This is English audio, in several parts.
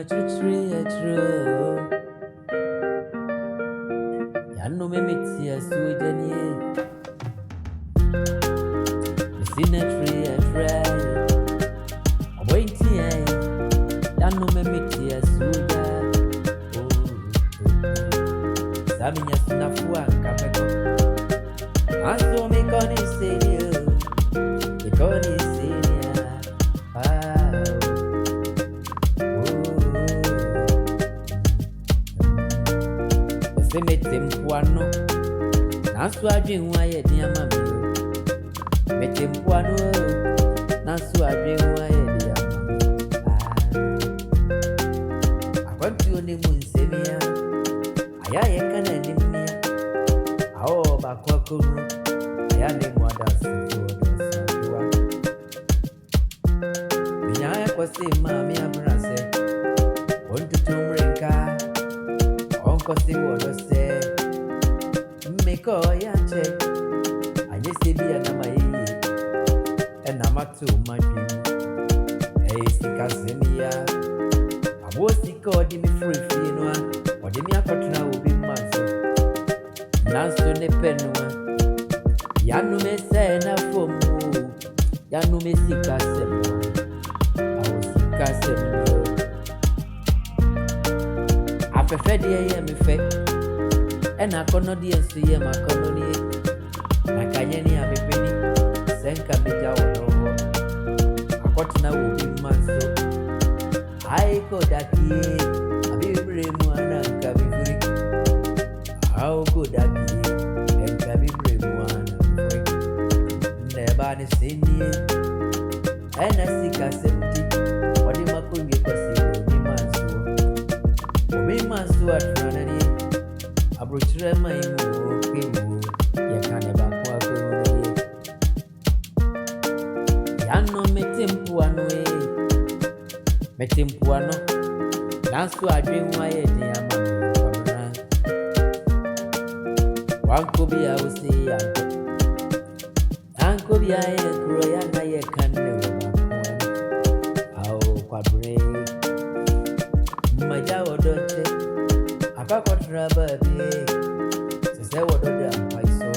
tree a true. Yano me meet a sweet the scenery a dry. Waiting, Yano me meet a sweet. Saminya Snafua, Capeco. I saw me gonna say you, because it's senior. Se mete mpuano nasu adwenwa ye dia mami mete mpuano nasu adwenwa ye dia mami akwantu oni munsemia aya ye kana nimia awo ba kwakuru aya ne mwada sifuwa minya ya kwase mami abrase onto tumrenka Onkosi wodo se Meko ya che Anye sebi ya nama iyi Ena matu madwimu sika semia Abo sika odi mi free noa Odi mi akotuna ubi mazo Nanso ne penua Yanu me se na fomu Yanu me sika semua Awo sika semua Afefedi ye me fe ena kono die nsu ye makono ni nakanye ni abepeni senka meja wono akotna wo bi manso ai ko daki abibre mu ananka bifuri au ko daki enka bibre mu ananka neba ni sini ena sika semti wadi makungi kwasi Masu atranani abrochire mai mu kemu yakane bakwa ko yano metimpuano nasu adwenwa ye de ama kwabra wanko bia usi yanko bia ye kro ya na ye kanne au kwabre majawo dote Akakotra baby Sese wadoda mpaiso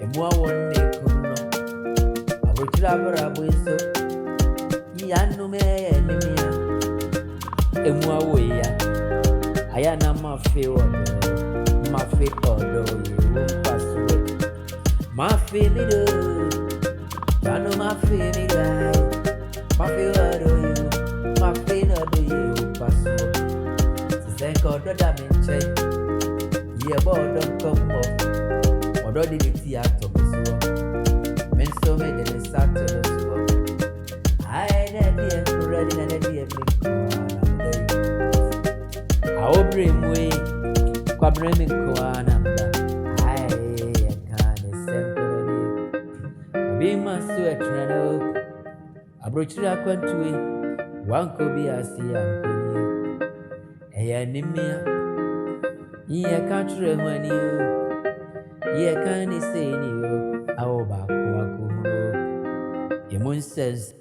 Emua wone kuno Abuchira barabuiso Yanu me enemia Emua weya Ayana mafe wado Mafe kodo Yumpasu Mafe mido Yanu mafe midai Mafe wado yu Mafe nado yumpasu Senko doda minche Ye bodo kombo Odo di biti ato mesuo Menso me de sato mesuo Ae ne die kuredi na ne die minko anamdei Aobre mwe Kwa bre minko anamda Ae yakane senko ni Bima suwe treno Abrochira kwantue Wanko biasi yankoni Eya nimia Ye katre mwani yo Ye kani seni yo Aoba kwa kuhuro Ye mun says